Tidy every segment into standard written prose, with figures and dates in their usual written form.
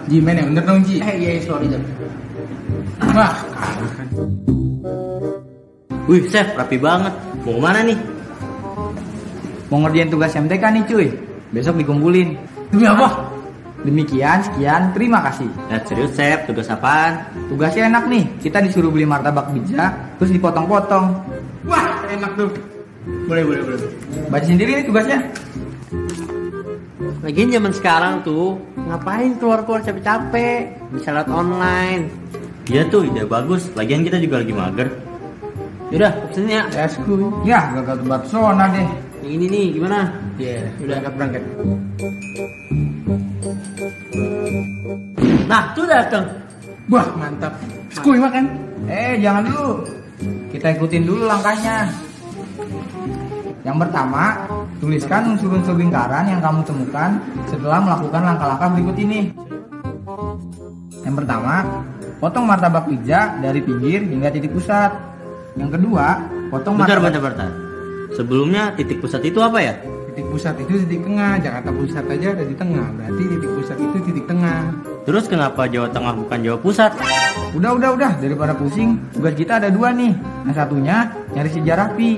Ji, main yang bener dong, Ji. Iya, sorry Jam. Wah, Wih, Chef, rapi banget. Mau kemana nih? Mau ngerjain tugas MTK nih cuy. Besok dikumpulin. demi apa? Demikian, sekian, terima kasih. Serius, Chef, tugas apaan? Tugasnya enak nih. Kita disuruh beli martabak pizza, terus dipotong-potong. Wah, enak tuh. Boleh. Baca sendiri nih tugasnya. Lagian zaman sekarang tuh, ngapain keluar-keluar capek-capek? Bisa lihat online. Iya tuh, ide bagus. Lagian kita juga lagi mager. Yaudah, pesennya. Esku. Ya, gagal tebak pesona deh. Yang ini nih, gimana? Iya, udah berangkat. Nah, tuh dateng. Wah, mantap. Skuy makan. Jangan dulu. Kita ikutin dulu langkahnya. Yang pertama, tuliskan unsur-unsur lingkaran yang kamu temukan setelah melakukan langkah-langkah berikut ini. Yang pertama, potong martabak pizza dari pinggir hingga titik pusat. Yang kedua, potong martabak... Bentar. Sebelumnya titik pusat itu apa ya? Titik pusat itu titik tengah. Jakarta Pusat aja ada di tengah. Berarti titik pusat itu titik tengah. Terus kenapa Jawa Tengah bukan Jawa Pusat? Udah. Daripada pusing, tugas kita ada dua nih. Yang satunya, nyari sejarah pi.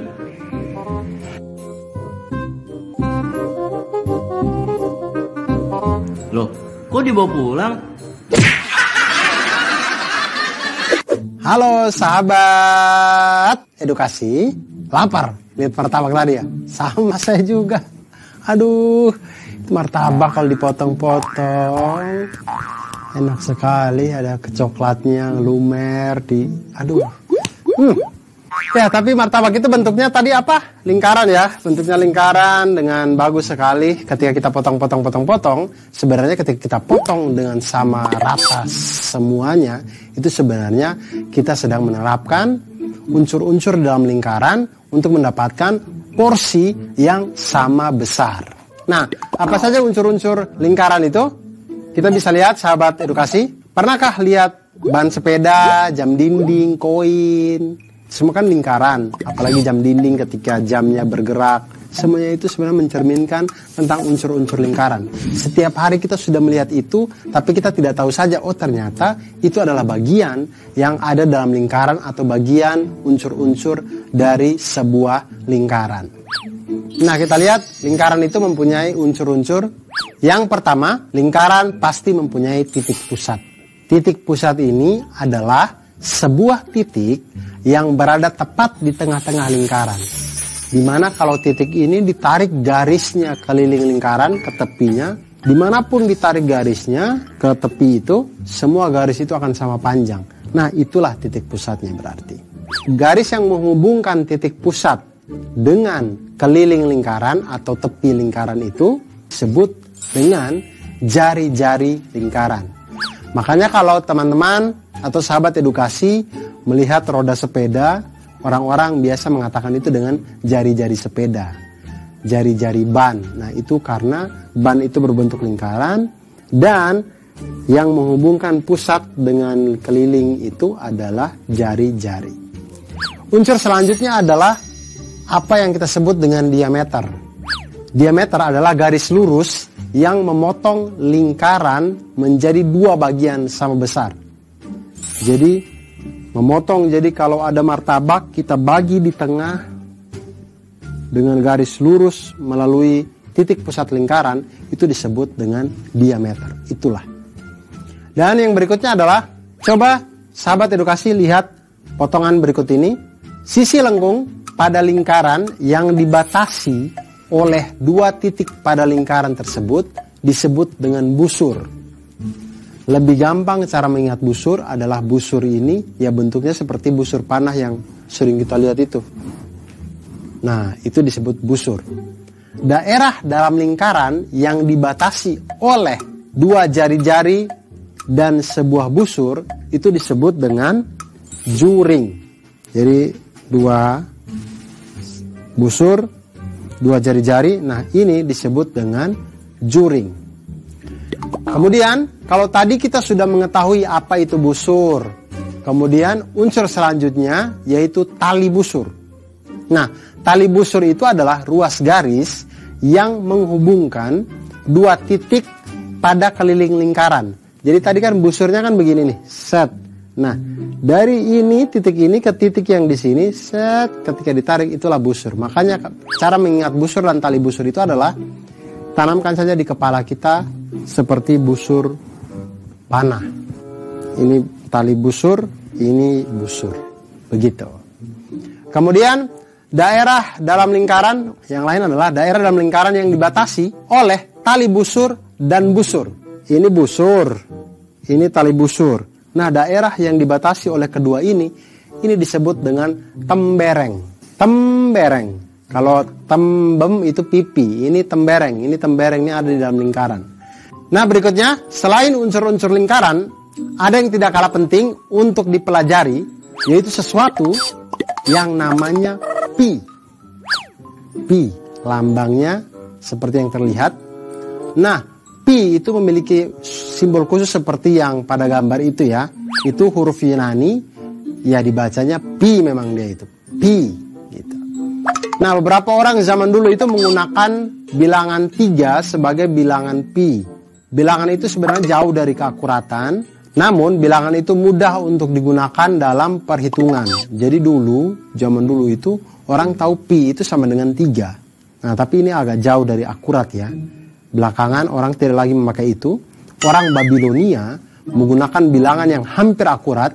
Loh, kok dibawa pulang? Halo sahabat edukasi, lapar lihat martabak tadi ya? Sama saya juga. Aduh, itu martabak kalau dipotong-potong enak sekali, ada kecoklatnya lumer di, aduh. Ya, tapi martabak itu bentuknya tadi apa? Lingkaran ya, bentuknya lingkaran dengan bagus sekali. Ketika kita potong, sebenarnya ketika kita potong dengan sama rata semuanya, itu sebenarnya kita sedang menerapkan unsur-unsur dalam lingkaran untuk mendapatkan porsi yang sama besar. Nah, apa saja unsur-unsur lingkaran itu? Kita bisa lihat sahabat edukasi. Pernahkah lihat ban sepeda, jam dinding, koin? Semua kan lingkaran, apalagi jam dinding ketika jamnya bergerak. Semuanya itu sebenarnya mencerminkan tentang unsur-unsur lingkaran. Setiap hari kita sudah melihat itu, tapi kita tidak tahu saja, oh ternyata itu adalah bagian yang ada dalam lingkaran atau bagian unsur-unsur dari sebuah lingkaran. Nah, kita lihat lingkaran itu mempunyai unsur-unsur. Yang pertama, lingkaran pasti mempunyai titik pusat. Titik pusat ini adalah sebuah titik yang berada tepat di tengah-tengah lingkaran. Dimana kalau titik ini ditarik garisnya keliling lingkaran ke tepinya, dimanapun ditarik garisnya ke tepi itu, semua garis itu akan sama panjang. Nah, itulah titik pusatnya berarti. Garis yang menghubungkan titik pusat dengan keliling lingkaran atau tepi lingkaran itu disebut dengan jari-jari lingkaran. Makanya kalau teman-teman atau sahabat edukasi melihat roda sepeda, orang-orang biasa mengatakan itu dengan jari-jari sepeda, jari-jari ban. Nah, itu karena ban itu berbentuk lingkaran dan yang menghubungkan pusat dengan keliling itu adalah jari-jari. Unsur selanjutnya adalah apa yang kita sebut dengan diameter. Diameter adalah garis lurus yang memotong lingkaran menjadi dua bagian sama besar. Jadi memotong, jadi kalau ada martabak kita bagi di tengah dengan garis lurus melalui titik pusat lingkaran, itu disebut dengan diameter. Itulah. Dan yang berikutnya adalah, coba sahabat edukasi lihat potongan berikut ini. Sisi lengkung pada lingkaran yang dibatasi oleh dua titik pada lingkaran tersebut disebut dengan busur. Lebih gampang cara mengingat busur adalah busur ini ya bentuknya seperti busur panah yang sering kita lihat itu. Nah, itu disebut busur. Daerah dalam lingkaran yang dibatasi oleh dua jari-jari dan sebuah busur itu disebut dengan juring. Jadi dua busur, dua jari-jari, nah ini disebut dengan juring. Kemudian, kalau tadi kita sudah mengetahui apa itu busur, kemudian unsur selanjutnya yaitu tali busur. Nah, tali busur itu adalah ruas garis yang menghubungkan dua titik pada keliling lingkaran. Jadi tadi kan busurnya kan begini nih, set. Nah, dari ini titik ini ke titik yang di sini, set, ketika ditarik itulah busur. Makanya cara mengingat busur dan tali busur itu adalah tanamkan saja di kepala kita seperti busur panah. Ini tali busur, ini busur. Begitu. Kemudian daerah dalam lingkaran, yang lain adalah daerah dalam lingkaran yang dibatasi oleh tali busur dan busur. Ini busur, ini tali busur. Nah, daerah yang dibatasi oleh kedua ini disebut dengan tembereng. Tembereng. Kalau tembem itu pipi, ini tembereng. Ini temberengnya ada di dalam lingkaran. Nah, berikutnya, selain unsur-unsur lingkaran, ada yang tidak kalah penting untuk dipelajari, yaitu sesuatu yang namanya pi. Pi, lambangnya seperti yang terlihat. Nah, pi itu memiliki simbol khusus seperti yang pada gambar itu ya. Itu huruf Yunani, ya dibacanya pi memang dia itu. Pi, gitu. Nah, beberapa orang zaman dulu itu menggunakan bilangan 3 sebagai bilangan pi. Bilangan itu sebenarnya jauh dari keakuratan, namun bilangan itu mudah untuk digunakan dalam perhitungan. Jadi zaman dulu itu orang tahu pi itu sama dengan 3. Nah, tapi ini agak jauh dari akurat ya. Belakangan orang tidak lagi memakai itu. Orang Babilonia menggunakan bilangan yang hampir akurat,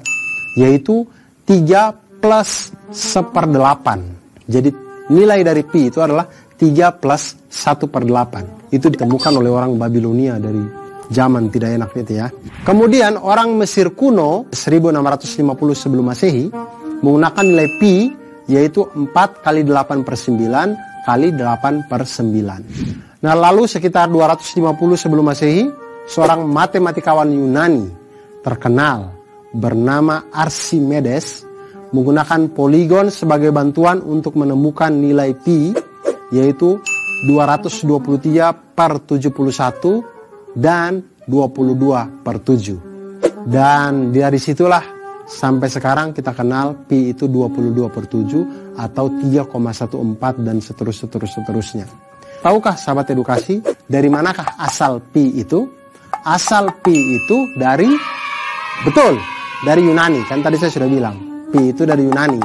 yaitu 3 plus 1/8. Jadi nilai dari pi itu adalah 3 plus 1/8. Itu ditemukan oleh orang Babilonia dari zaman tidak enak itu ya. Kemudian orang Mesir kuno 1650 sebelum Masehi menggunakan nilai pi, yaitu 4 kali 8/9 kali 8/9. Nah, lalu sekitar 250 sebelum Masehi, seorang matematikawan Yunani terkenal bernama Archimedes menggunakan poligon sebagai bantuan untuk menemukan nilai pi, yaitu 223/71 dan 22/7. Dan dari situlah sampai sekarang kita kenal pi itu 22/7 atau 3,14 dan seterusnya. Tahukah sahabat edukasi dari manakah asal pi itu? Asal pi itu dari Yunani. Kan tadi saya sudah bilang, pi itu dari Yunani.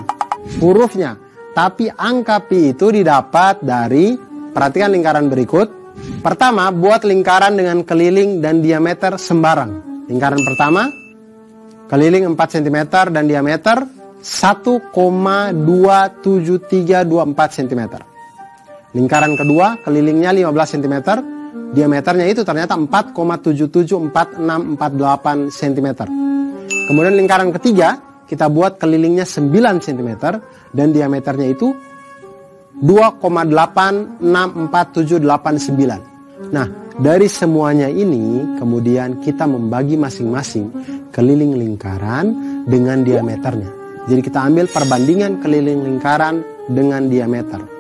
Hurufnya. Tapi angka pi itu didapat dari, perhatikan lingkaran berikut. Pertama, buat lingkaran dengan keliling dan diameter sembarang. Lingkaran pertama, keliling 4 cm dan diameter 1,27324 cm. Lingkaran kedua, kelilingnya 15 cm, diameternya itu ternyata 4,774648 cm. Kemudian lingkaran ketiga, kita buat kelilingnya 9 cm dan diameternya itu 2,864789. Nah, dari semuanya ini kemudian kita membagi masing-masing keliling lingkaran dengan diameternya. Jadi kita ambil perbandingan keliling lingkaran dengan diameter.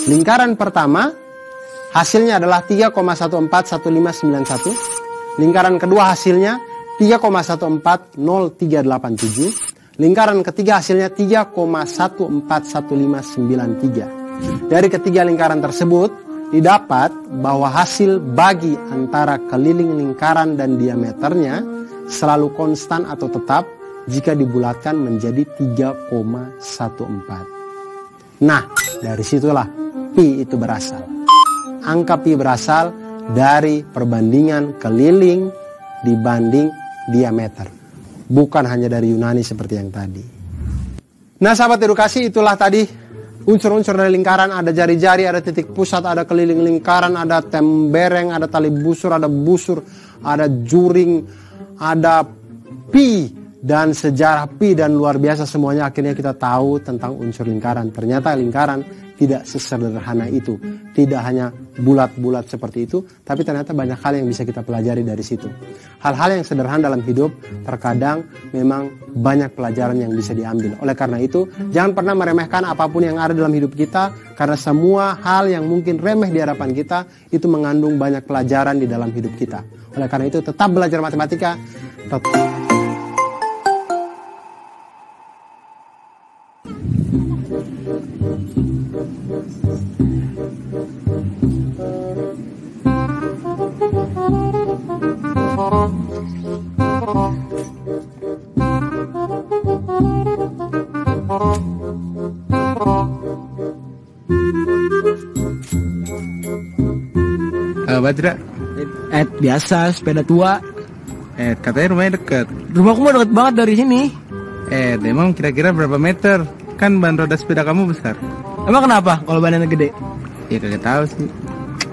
Lingkaran pertama hasilnya adalah 3,141591. Lingkaran kedua hasilnya 3,140387. Lingkaran ketiga hasilnya 3,141593. Dari ketiga lingkaran tersebut didapat bahwa hasil bagi antara keliling lingkaran dan diameternya selalu konstan atau tetap jika dibulatkan menjadi 3,14. Nah, dari situlah pi itu berasal. Angka pi berasal dari perbandingan keliling dibanding diameter. Bukan hanya dari Yunani seperti yang tadi. Nah, sahabat edukasi, itulah tadi unsur-unsur dari lingkaran. Ada jari-jari, ada titik pusat, ada keliling lingkaran, ada tembereng, ada tali busur, ada juring, ada pi. Dan sejarah pi dan luar biasa semuanya, akhirnya kita tahu tentang unsur lingkaran. Ternyata lingkaran tidak sesederhana itu. Tidak hanya bulat-bulat seperti itu, tapi ternyata banyak hal yang bisa kita pelajari dari situ. Hal-hal yang sederhana dalam hidup terkadang memang banyak pelajaran yang bisa diambil. Oleh karena itu, jangan pernah meremehkan apapun yang ada dalam hidup kita, karena semua hal yang mungkin remeh di hadapan kita itu mengandung banyak pelajaran di dalam hidup kita. Oleh karena itu, tetap belajar matematika. Badra, Biasa sepeda tua. katanya rumahnya deket. Rumahku mah deket banget dari sini. Emang kira-kira berapa meter? Kan ban roda sepeda kamu besar. Emang kenapa kalau badannya gede? Ya kagak tahu sih.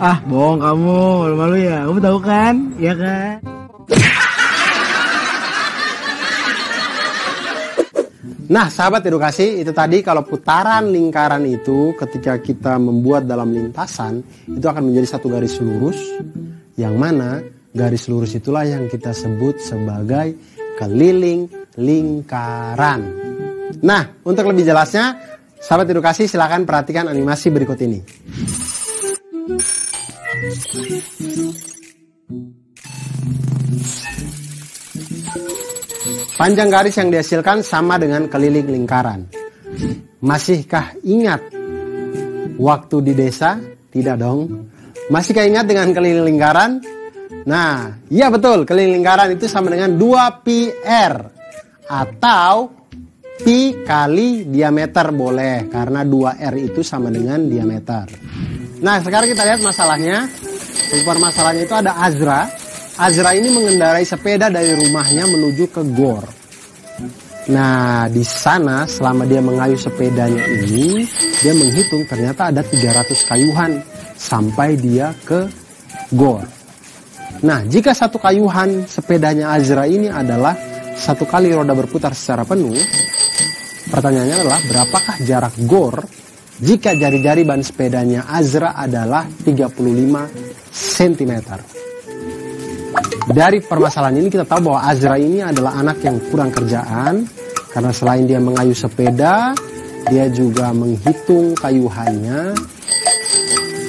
Ah, bohong kamu, malu-malu ya. Kamu tahu kan? Iya kan? Nah, sahabat edukasi, itu tadi kalau putaran lingkaran itu ketika kita membuat dalam lintasan, itu akan menjadi satu garis lurus, yang mana garis lurus itulah yang kita sebut sebagai keliling lingkaran. Nah, untuk lebih jelasnya, sahabat edukasi silakan perhatikan animasi berikut ini. Panjang garis yang dihasilkan sama dengan keliling lingkaran. Masihkah ingat waktu di desa? Tidak dong. Masihkah ingat dengan keliling lingkaran? Nah, iya betul, keliling lingkaran itu sama dengan 2πr atau pi kali diameter boleh, karena 2r itu sama dengan diameter. Nah, sekarang kita lihat masalahnya. Permasalahannya itu ada Azra. Azra ini mengendarai sepeda dari rumahnya menuju ke gor. Nah, di sana selama dia mengayuh sepedanya ini, dia menghitung ternyata ada 300 kayuhan sampai dia ke gor. Nah, jika satu kayuhan sepedanya Azra ini adalah satu kali roda berputar secara penuh, pertanyaannya adalah berapakah jarak gor jika jari-jari ban sepedanya Azra adalah 35 cm. Dari permasalahan ini kita tahu bahwa Azra ini adalah anak yang kurang kerjaan, karena selain dia mengayuh sepeda, dia juga menghitung kayuhannya.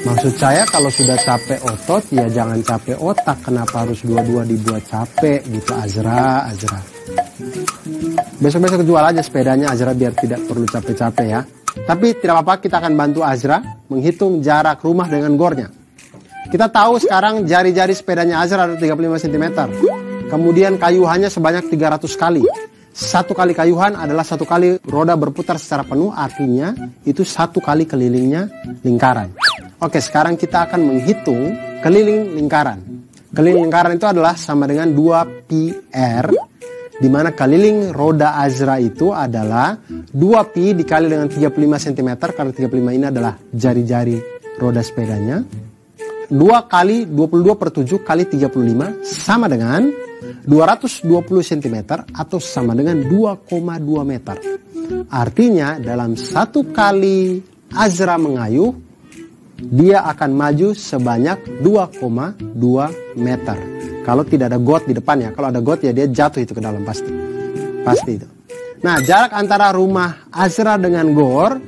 Maksud saya kalau sudah capek otot, ya jangan capek otak. Kenapa harus dua-dua dibuat capek gitu Azra. Besok-besok jual aja sepedanya Azra biar tidak perlu capek-capek ya. Tapi tidak apa-apa, kita akan bantu Azra menghitung jarak rumah dengan gornya. Kita tahu sekarang jari-jari sepedanya Azra ada 35 cm. Kemudian kayuhannya sebanyak 300 kali. Satu kali kayuhan adalah satu kali roda berputar secara penuh, artinya itu satu kali kelilingnya lingkaran. Oke, sekarang kita akan menghitung keliling lingkaran. Keliling lingkaran itu adalah sama dengan 2πr, di mana keliling roda Azra itu adalah 2pi dikali dengan 35 cm, karena 35 ini adalah jari-jari roda sepedanya. 2 kali 22/7 kali 35 sama dengan 220 cm atau sama dengan 2,2 meter. Artinya dalam satu kali Azra mengayuh, dia akan maju sebanyak 2,2 meter. Kalau tidak ada got di depannya, kalau ada got ya dia jatuh itu ke dalam pasti. Pasti itu. Nah, jarak antara rumah Azra dengan gor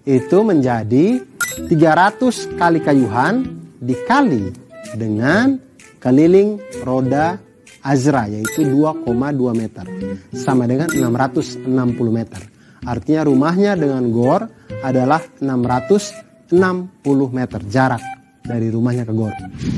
itu menjadi 300 kali kayuhan dikali dengan keliling roda Azra, yaitu 2,2 meter, sama dengan 660 meter. Artinya rumahnya dengan gor adalah 660 meter jarak dari rumahnya ke gor.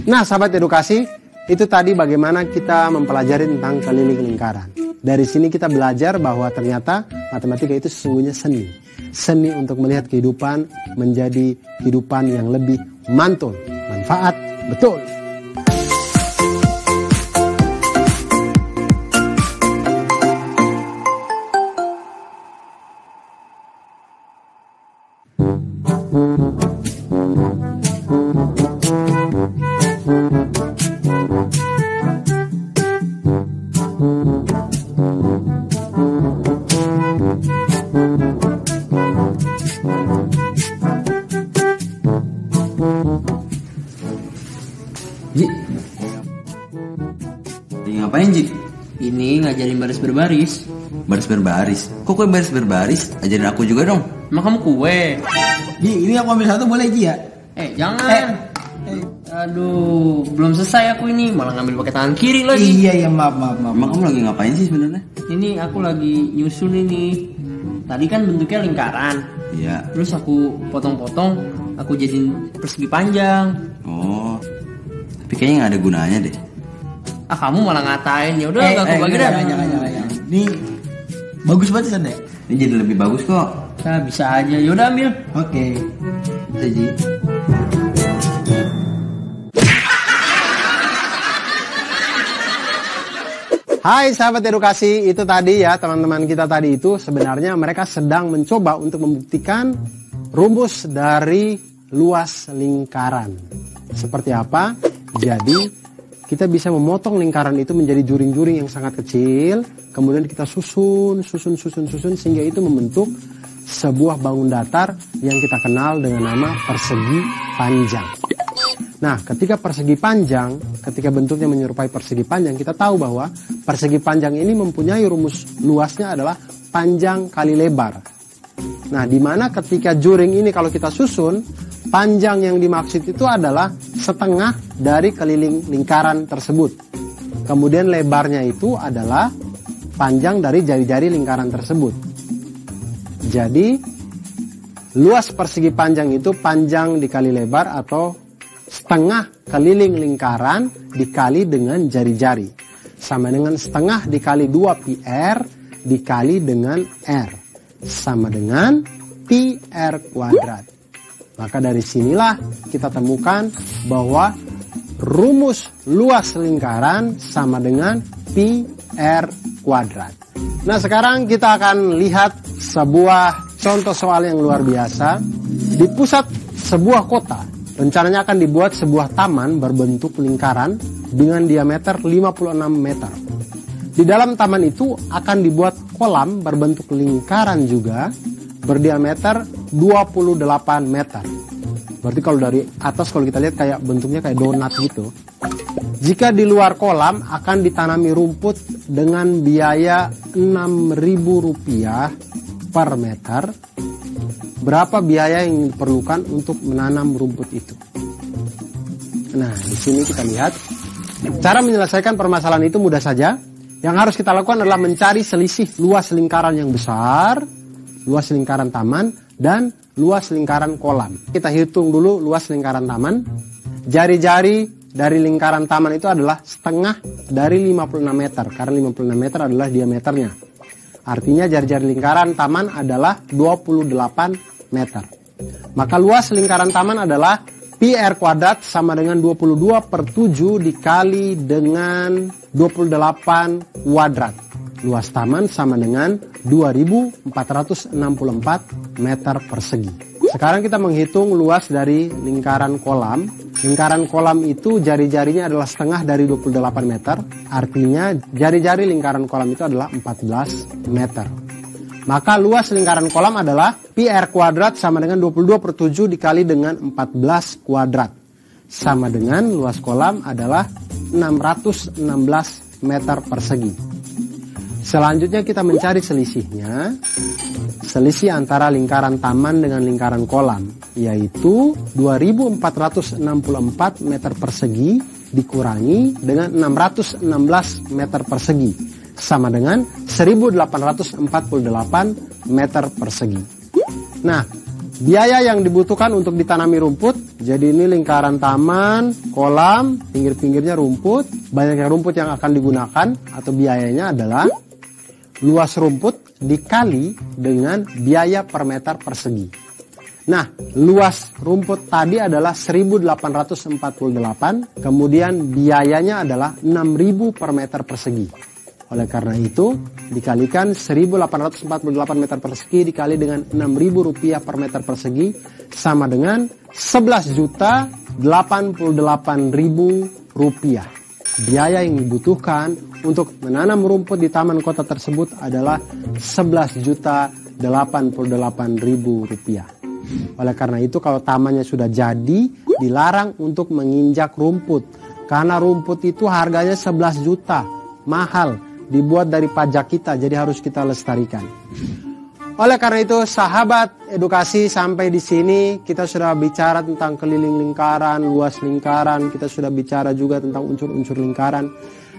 Nah, sahabat edukasi, itu tadi bagaimana kita mempelajari tentang keliling lingkaran. Dari sini kita belajar bahwa ternyata matematika itu sesungguhnya seni. Seni untuk melihat kehidupan menjadi kehidupan yang lebih mantul, manfaat, betul. Ji, ngapain Ji? Ini ngajarin baris berbaris. Baris berbaris? Kok kue baris berbaris? Ajarin aku juga dong. Emang kamu kue? Ji, ini aku ambil satu boleh Ji ya? Jangan. Aduh, belum selesai aku ini, malah ngambil pakai tangan kiri lagi. Iya, maaf. Emang kamu lagi ngapain sih sebenarnya? Ini aku lagi nyusun ini. Tadi kan bentuknya lingkaran. Iya. Terus aku potong-potong, aku jadiin persegi panjang. Oh, tapi kayaknya nggak ada gunanya deh. Ah, kamu malah ngatain. Ya udah, aku bagi dah. Jangan. Ini bagus banget San deh. Ini jadi lebih bagus kok. Nah, bisa aja. Ya udah ambil. Oke. Ji. Hai sahabat edukasi, itu tadi ya teman-teman kita tadi itu sebenarnya mereka sedang mencoba untuk membuktikan rumus dari luas lingkaran. Seperti apa? Jadi kita bisa memotong lingkaran itu menjadi juring-juring yang sangat kecil, kemudian kita susun sehingga itu membentuk sebuah bangun datar yang kita kenal dengan nama persegi panjang. Nah, ketika persegi panjang, ketika bentuknya menyerupai persegi panjang, kita tahu bahwa persegi panjang ini mempunyai rumus luasnya adalah panjang kali lebar. Nah, di mana ketika juring ini kalau kita susun, panjang yang dimaksud itu adalah setengah dari keliling lingkaran tersebut. Kemudian lebarnya itu adalah panjang dari jari-jari lingkaran tersebut. Jadi, luas persegi panjang itu panjang dikali lebar atau setengah keliling lingkaran dikali dengan jari-jari. Sama dengan setengah dikali 2 PR dikali dengan R. Sama dengan pi R kuadrat. Maka dari sinilah kita temukan bahwa rumus luas lingkaran sama dengan pi R kuadrat. Nah, sekarang kita akan lihat sebuah contoh soal yang luar biasa. Di pusat sebuah kota, rencananya akan dibuat sebuah taman berbentuk lingkaran dengan diameter 56 meter. Di dalam taman itu akan dibuat kolam berbentuk lingkaran juga berdiameter 28 meter. Berarti kalau dari atas kalau kita lihat kayak bentuknya kayak donat gitu. Jika di luar kolam akan ditanami rumput dengan biaya Rp6.000 per meter. Berapa biaya yang diperlukan untuk menanam rumput itu? Nah, di sini kita lihat cara menyelesaikan permasalahan itu mudah saja. Yang harus kita lakukan adalah mencari selisih luas lingkaran yang besar, luas lingkaran taman, dan luas lingkaran kolam. Kita hitung dulu luas lingkaran taman. Jari-jari dari lingkaran taman itu adalah setengah dari 56 meter, karena 56 meter adalah diameternya. Artinya jari-jari lingkaran taman adalah 28 meter. Maka luas lingkaran taman adalah pi R kuadrat sama dengan 22/7 dikali dengan 28 kuadrat. Luas taman sama dengan 2464 meter persegi. Sekarang kita menghitung luas dari lingkaran kolam. Lingkaran kolam itu jari-jarinya adalah setengah dari 28 meter. Artinya jari-jari lingkaran kolam itu adalah 14 meter. Maka luas lingkaran kolam adalah pi R kuadrat sama dengan 22/7 dikali dengan 14 kuadrat. Sama dengan luas kolam adalah 616 meter persegi. Selanjutnya kita mencari selisihnya. Selisih antara lingkaran taman dengan lingkaran kolam, yaitu 2464 meter persegi dikurangi dengan 616 meter persegi, sama dengan 1848 meter persegi. Nah, biaya yang dibutuhkan untuk ditanami rumput, jadi ini lingkaran taman, kolam, pinggir-pinggirnya rumput, banyaknya rumput yang akan digunakan atau biayanya adalah luas rumput dikali dengan biaya per meter persegi. Nah, luas rumput tadi adalah 1848, kemudian biayanya adalah 6.000 per meter persegi. Oleh karena itu, dikalikan 1848 meter persegi dikali dengan 6.000 rupiah per meter persegi sama dengan 11.088.000 rupiah. Biaya yang dibutuhkan untuk menanam rumput di taman kota tersebut adalah 11.088.000 rupiah. Oleh karena itu kalau tamannya sudah jadi, dilarang untuk menginjak rumput. Karena rumput itu harganya 11 juta, mahal, dibuat dari pajak kita, jadi harus kita lestarikan. Oleh karena itu, sahabat edukasi, sampai di sini kita sudah bicara tentang keliling lingkaran, luas lingkaran, kita sudah bicara juga tentang unsur-unsur lingkaran.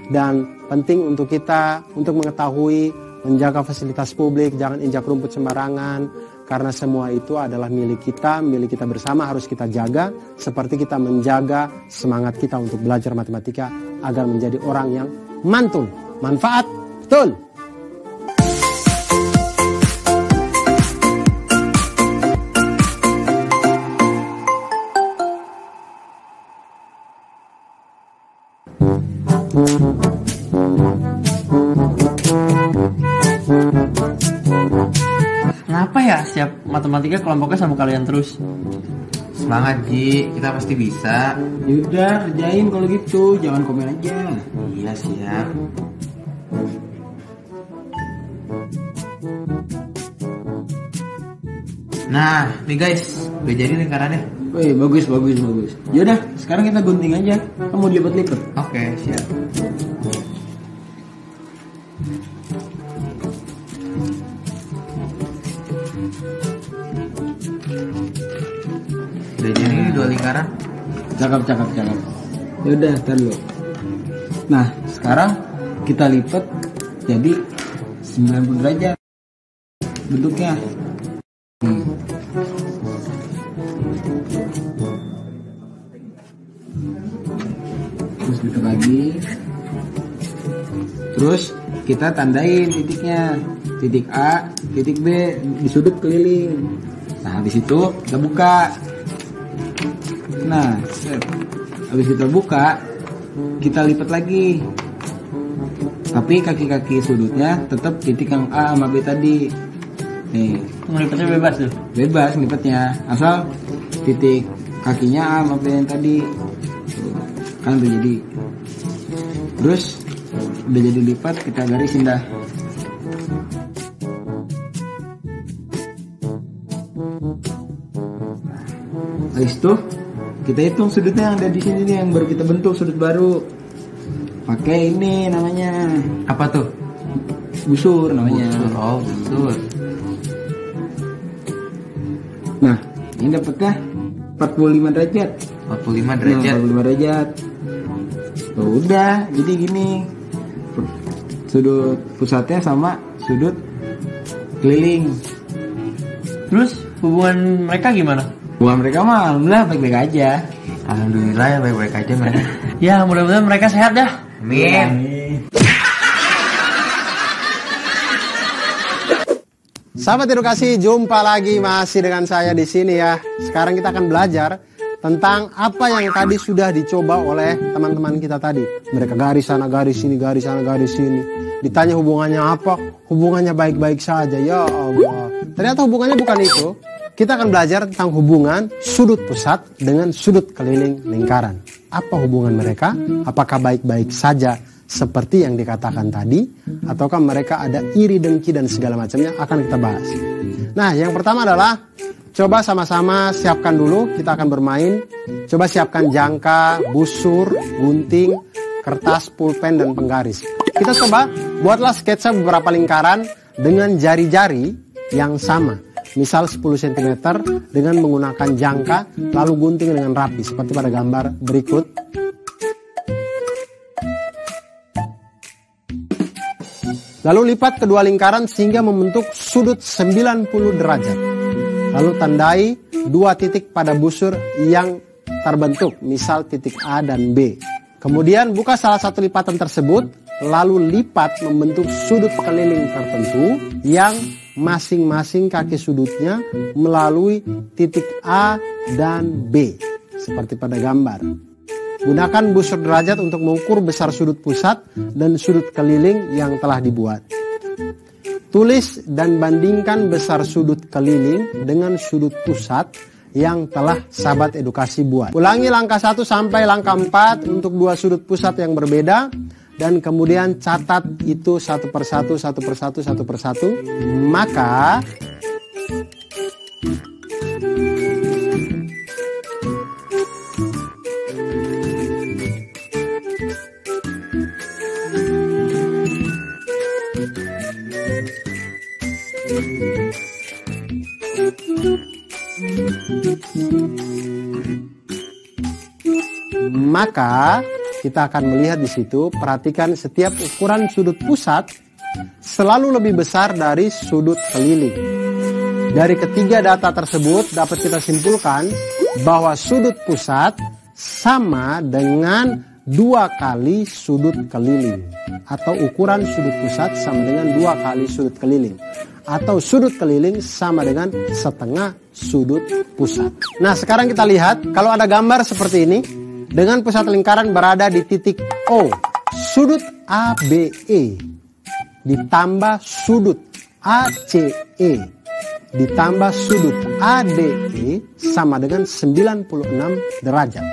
Dan penting untuk kita untuk mengetahui, menjaga fasilitas publik, jangan injak rumput sembarangan, karena semua itu adalah milik kita bersama, harus kita jaga, seperti kita menjaga semangat kita untuk belajar matematika agar menjadi orang yang mantul, manfaat, betul. Kenapa ya setiap matematika kelompoknya sama kalian terus? Semangat Ji, kita pasti bisa. Yaudah, kerjain kalau gitu, jangan komen aja. Iya siap. Nah, nih guys, udah jadi lingkarannya. Wih, bagus. Yaudah, sekarang kita gunting aja. Kamu lipat-lipat. Oke, siap. Udah jadi nih 2 lingkaran. Cakep. Yaudah, ntar dulu. Nah, sekarang kita lipat jadi 90 derajat bentuknya. Terus lipat lagi. Terus kita tandain titiknya. Titik A, titik B di sudut keliling. Nah, habis itu kita buka. Nah, set. Habis kita buka, kita lipat lagi. Tapi kaki-kaki sudutnya tetap titik yang A sama B tadi. Nih, Ngelipatnya bebas tuh. bebas lipatnya. Asal titik kakinya A sama B yang tadi. Tuh, kan udah jadi. Terus udah jadi lipat, kita garisin dah. Habis itu kita hitung sudutnya yang ada di sini nih, yang baru kita bentuk sudut baru. Pakai ini namanya Apa tuh? busur namanya. Oh, busur. Nah, ini dapatnya 45 derajat. 45 derajat. Nah, 45 derajat. Tuh, udah, jadi gini. Sudut pusatnya sama sudut keliling. Terus hubungan mereka gimana? Bukan mereka mah, alhamdulillah baik-baik aja. Alhamdulillah ya baik-baik aja mereka. Ya mudah-mudahan mereka sehat dah. Amin. Sahabat edukasi, jumpa lagi masih dengan saya di sini ya. Sekarang kita akan belajar tentang apa yang tadi sudah dicoba oleh teman-teman kita tadi. Mereka garis sana, garis sini, garis sana, garis sini. Ditanya hubungannya apa? Hubungannya baik-baik saja. Ya Allah. Ternyata hubungannya bukan itu. Kita akan belajar tentang hubungan sudut pusat dengan sudut keliling lingkaran. Apa hubungan mereka? Apakah baik-baik saja seperti yang dikatakan tadi? Ataukah mereka ada iri, dengki, dan segala macamnya? Akan kita bahas. Nah, yang pertama adalah coba sama-sama siapkan dulu. Kita akan bermain. Coba siapkan jangka, busur, gunting, kertas, pulpen, dan penggaris. Kita coba buatlah sketsa beberapa lingkaran dengan jari-jari yang sama. Misal 10 cm dengan menggunakan jangka, lalu gunting dengan rapi seperti pada gambar berikut. Lalu lipat kedua lingkaran sehingga membentuk sudut 90 derajat. Lalu tandai 2 titik pada busur yang terbentuk, misal titik A dan B. Kemudian buka salah satu lipatan tersebut, lalu lipat membentuk sudut keliling tertentu yang masing-masing kaki sudutnya melalui titik A dan B, seperti pada gambar. Gunakan busur derajat untuk mengukur besar sudut pusat dan sudut keliling yang telah dibuat. Tulis dan bandingkan besar sudut keliling dengan sudut pusat yang telah sahabat edukasi buat. Ulangi langkah 1 sampai langkah 4 untuk 2 sudut pusat yang berbeda. Dan kemudian catat itu satu persatu. Maka kita akan melihat di situ, perhatikan setiap ukuran sudut pusat selalu lebih besar dari sudut keliling. Dari ketiga data tersebut dapat kita simpulkan bahwa sudut pusat sama dengan 2 kali sudut keliling, atau ukuran sudut pusat sama dengan 2 kali sudut keliling, atau sudut keliling sama dengan setengah sudut pusat. Nah, sekarang kita lihat kalau ada gambar seperti ini. Dengan pusat lingkaran berada di titik O, sudut ABE ditambah sudut ACE ditambah sudut ADE sama dengan 96 derajat.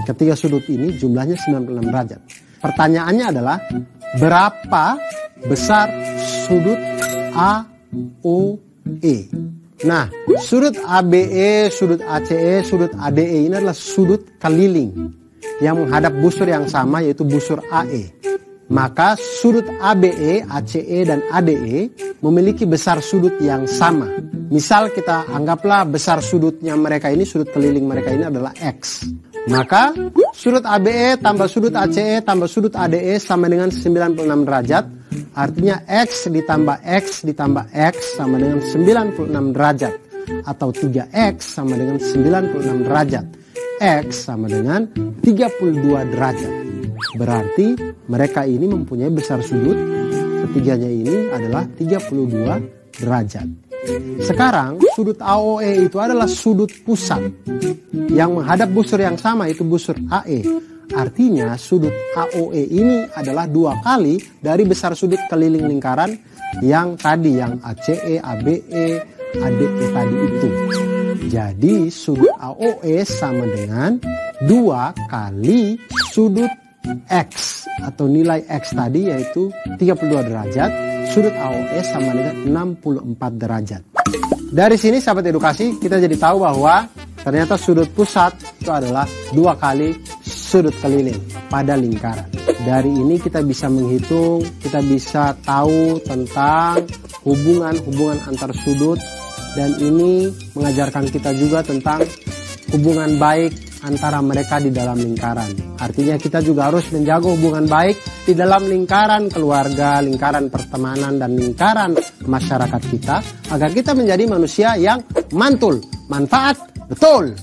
Ketiga sudut ini jumlahnya 96 derajat. Pertanyaannya adalah berapa besar sudut AOE? Nah, sudut ABE, sudut ACE, sudut ADE ini adalah sudut keliling yang menghadap busur yang sama, yaitu busur AE. Maka sudut ABE, ACE, dan ADE memiliki besar sudut yang sama. Misal kita anggaplah besar sudutnya mereka ini, sudut keliling mereka ini adalah X. Maka sudut ABE tambah sudut ACE tambah sudut ADE sama dengan 96 derajat. Artinya X ditambah X ditambah X sama dengan 96 derajat. Atau 3X sama dengan 96 derajat. X sama dengan 32 derajat. Berarti mereka ini mempunyai besar sudut, ketiganya ini adalah 32 derajat. Sekarang sudut AOE itu adalah sudut pusat yang menghadap busur yang sama, itu busur AE. Artinya sudut AOE ini adalah 2 kali dari besar sudut keliling lingkaran yang tadi, yang ACE, ABE, ADE tadi itu. Jadi sudut AOE sama dengan 2 kali sudut X atau nilai X tadi, yaitu 32 derajat. Sudut AOE sama dengan 64 derajat. Dari sini sahabat edukasi, kita jadi tahu bahwa ternyata sudut pusat itu adalah 2 kali sudut keliling pada lingkaran. Dari ini kita bisa menghitung, kita bisa tahu tentang hubungan antar sudut, dan ini mengajarkan kita juga tentang hubungan baik antara mereka di dalam lingkaran. Artinya kita juga harus menjaga hubungan baik di dalam lingkaran keluarga, lingkaran pertemanan, dan lingkaran masyarakat kita, agar kita menjadi manusia yang mantul, manfaat, betul.